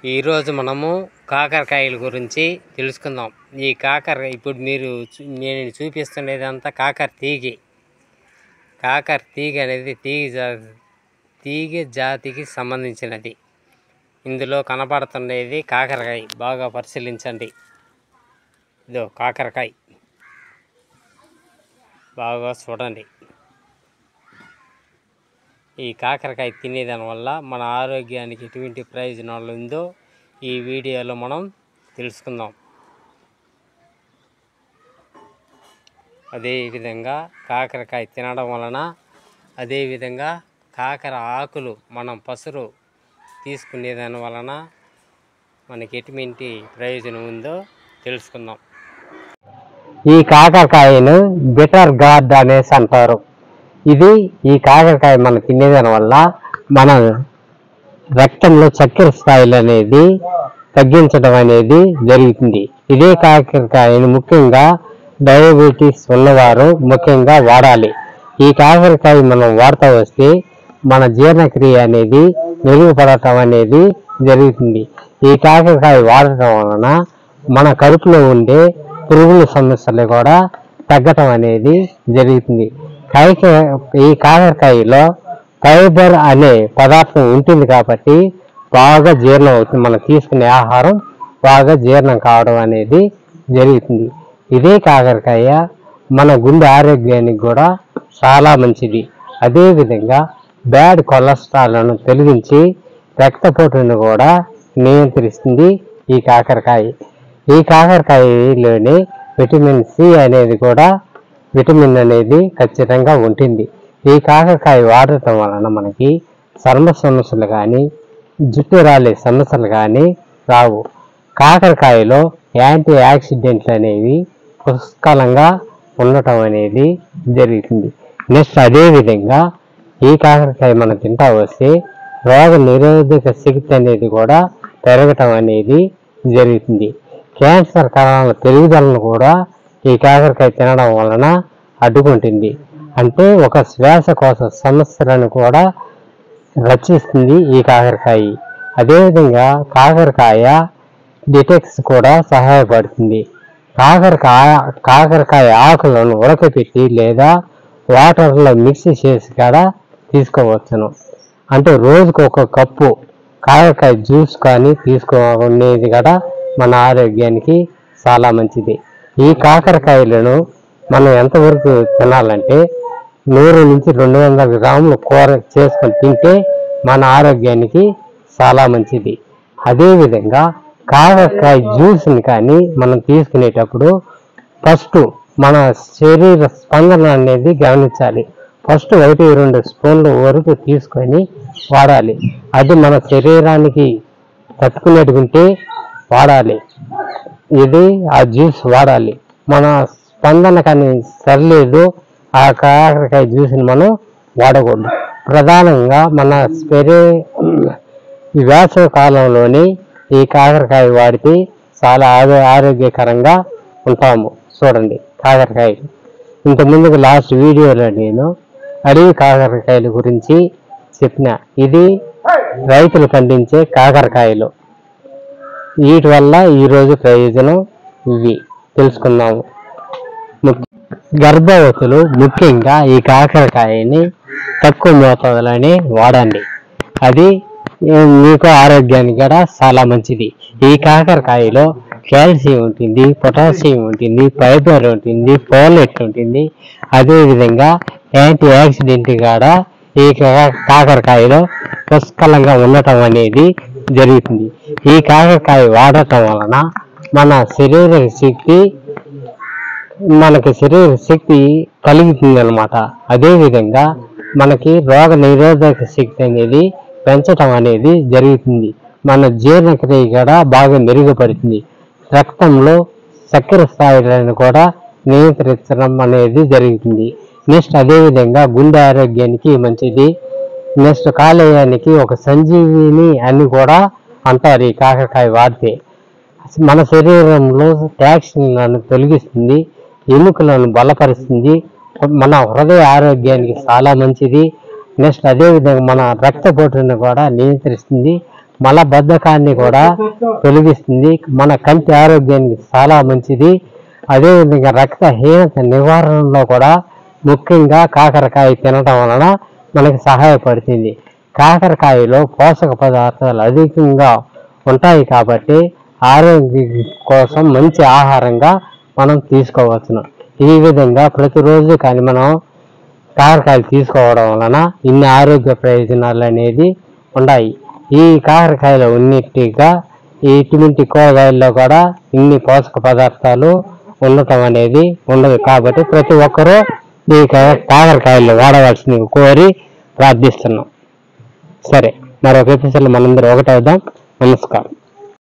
ఈరోజు మనము కాకరకాయల గురించి తెలుసుకుందాం. ఈ కాకరకాయ ఇప్పుడు నేను చూపిస్తున్నదంతా కాకర తీగ అనేది తీగ జాతికి సంబంధించినది. ఇందులో కనపడుతున్నది కాకరకాయ. బాగా పరిశీలించండి. ఇదో కాకరకాయ, బాగా చూడండి. ఈ కాకరకాయ తినేదాని వల్ల మన ఆరోగ్యానికి ఎటువంటి ప్రయోజనాలు ఉందో ఈ వీడియోలో మనం తెలుసుకుందాం. అదేవిధంగా కాకరకాయ తినడం వలన, అదేవిధంగా కాకర ఆకులు మనం పసురు తీసుకునేదాని వలన మనకి ఎటువంటి ప్రయోజనం ఉందో తెలుసుకుందాం. ఈ కాకరకాయను బిటర్ గార్డ్ అనేసి అంటారు. ఈ కాకరకాయ మనం తినేదాని వల్ల మన రక్తంలో చక్కెర స్థాయిలు అనేది తగ్గించడం అనేది జరుగుతుంది. ఇదే కాకరకాయను ముఖ్యంగా డయాబెటీస్ ఉన్నవారు ముఖ్యంగా వాడాలి. ఈ కాకరకాయ మనం వాడుతూ వస్తే మన జీర్ణక్రియ అనేది మెరుగుపడటం అనేది జరుగుతుంది. ఈ కాకరకాయ వాడటం వలన మన కడుపులో ఉండే పురుగుల సమస్యలు కూడా తగ్గటం అనేది జరుగుతుంది. ఈ కాకరకాయలో ఫైబర్ అనే పదార్థం ఉంటుంది కాబట్టి బాగా జీర్ణం అవుతుంది. మనం తీసుకునే ఆహారం బాగా జీర్ణం కావడం అనేది జరుగుతుంది. ఇదే కాకరకాయ మన గుండె ఆరోగ్యానికి కూడా చాలా మంచిది. అదేవిధంగా బ్యాడ్ కొలెస్ట్రాల్ను తొలగించి రక్తపోటును కూడా నియంత్రిస్తుంది ఈ కాకరకాయ. ఈ కాకరకాయలోని విటమిన్ సి అనేది కూడా విటమిన్ అనేది ఖచ్చితంగా ఉంటుంది. ఈ కాకరకాయ వాడటం వలన మనకి చర్మ సమస్యలు కానీ, జుట్టు రాలే సమస్యలు కానీ రావు. కాకరకాయలో యాంటీ ఆక్సిడెంట్లు అనేవి పుష్కలంగా ఉండటం అనేది జరుగుతుంది. నెక్స్ట్ అదేవిధంగా ఈ కాకరకాయ మనం తింటా వస్తే రోగ నిరోధక శక్తి అనేది కూడా పెరగటం అనేది జరుగుతుంది. క్యాన్సర్ కణాల పెరుగుదలను కూడా ఈ కాకరకాయ తినడం వలన అడ్డుకుంటుంది. అంటే ఒక శ్వాసకోశ సమస్యలను కూడా రక్షిస్తుంది ఈ కాకరకాయ. అదేవిధంగా కాకరకాయ డిటాక్స్ కూడా సహాయపడుతుంది. కాకరకాయ ఆకులను ఉడకపెట్టి లేదా వాటర్లో మిక్స్ చేసి కూడా తీసుకోవచ్చును. అంటే రోజుకు ఒక కప్పు కాకరకాయ జ్యూస్ కానీ తీసుకునేది కూడా మన ఆరోగ్యానికి చాలా మంచిది. ఈ కాకరకాయలను మనం ఎంతవరకు తినాలంటే 100 నుంచి 200 గ్రాములు కూర చేసుకొని తింటే మన ఆరోగ్యానికి చాలా మంచిది. అదేవిధంగా కాకరకాయ జ్యూస్ని కానీ మనం తీసుకునేటప్పుడు ఫస్ట్ మన శరీర స్పందన అనేది గమనించాలి. ఫస్ట్ 1-2 స్పూన్ల వరకు తీసుకొని వాడాలి. అది మన శరీరానికి తట్టుకునేట్టుకుంటే వాడాలి. ఆ జ్యూస్ వాడాలి. మన స్పందన కానీ సరిలేదు, ఆ కాకరకాయ జ్యూస్ని మనం వాడకూడదు. ప్రధానంగా మన వేసవి కాలంలోని ఈ కాకరకాయ వాడితే చాలా ఆరోగ్యకరంగా ఉంటాము. చూడండి కాకరకాయ. ఇంతకుముందుకు లాస్ట్ వీడియోలో నేను అడవి కాకరకాయల గురించి చెప్పిన. ఇది రైతులు పండించే కాకరకాయలు. వీటి వల్ల ఈరోజు ప్రయోజనం ఇవి తెలుసుకుందాము. గర్భవతులు ముఖ్యంగా ఈ కాకరకాయని తక్కువ మోతాదులోనే వాడండి. అది మీకు ఆరోగ్యానికి కూడా చాలా మంచిది. ఈ కాకరకాయలో కాల్షియం ఉంటుంది, పొటాషియం ఉంటుంది, ఫైబర్ ఉంటుంది, ఫోలేట్ ఉంటుంది. అదేవిధంగా యాంటీ ఆక్సిడెంట్ కూడా ఈ కాకరకాయలో పుష్కలంగా ఉండటం అనేది జరుగుతుంది. ఈ కాకరకాయ వాడటం వలన మనకి శరీర శక్తి కలుగుతుంది అన్నమాట. అదేవిధంగా మనకి రోగ నిరోధక శక్తి అనేది పెంచడం అనేది జరుగుతుంది. మన జీర్ణక్రియ కూడా బాగా మెరుగుపడుతుంది. రక్తంలో చక్కెర స్థాయిలను కూడా నియంత్రించడం అనేది జరుగుతుంది. నెక్స్ట్ అదేవిధంగా గుండె ఆరోగ్యానికి మంచిది. నెక్స్ట్ కాలేయానికి ఒక సంజీవిని అని కూడా అంటారు. ఈ కాకరకాయ వాడితే మన శరీరంలో టాక్సిన్లను తొలగిస్తుంది, ఎముకలను బలపరుస్తుంది, మన హృదయ ఆరోగ్యానికి చాలా మంచిది. నెక్స్ట్ అదేవిధంగా మన రక్తపోటును కూడా నియంత్రిస్తుంది, మలబద్ధకాన్ని కూడా తొలగిస్తుంది, మన కంటి ఆరోగ్యానికి చాలా మంచిది. అదేవిధంగా రక్తహీనత నివారణలో కూడా ముఖ్యంగా కాకరకాయ తినటం వలన మనకి సహాయపడుతుంది. కాకరకాయలో పోషక పదార్థాలు అధికంగా ఉంటాయి కాబట్టి ఆరోగ్యం కోసం మంచి ఆహారంగా మనం తీసుకోవచ్చును. ఈ విధంగా ప్రతిరోజు కానీ మనం కాకరకాయలు తీసుకోవడం వలన ఇన్ని ఆరోగ్య ప్రయోజనాలు అనేది ఉన్నాయి. ఈ కాకరకాయలు ఉన్నట్టుగా ఇటువంటి కూరగాయల్లో కూడా ఇన్ని పోషక పదార్థాలు ఉండటం అనేది ఉండదు. కాబట్టి ప్రతి ఒక్కరూ ఈ కాకరకాయలు వాడవలసింది కోరి ప్రార్థిస్తున్నాం. సరే, మరొక ఎపిసోడ్లో మనందరూ ఒకటవుదాం. నమస్కారం.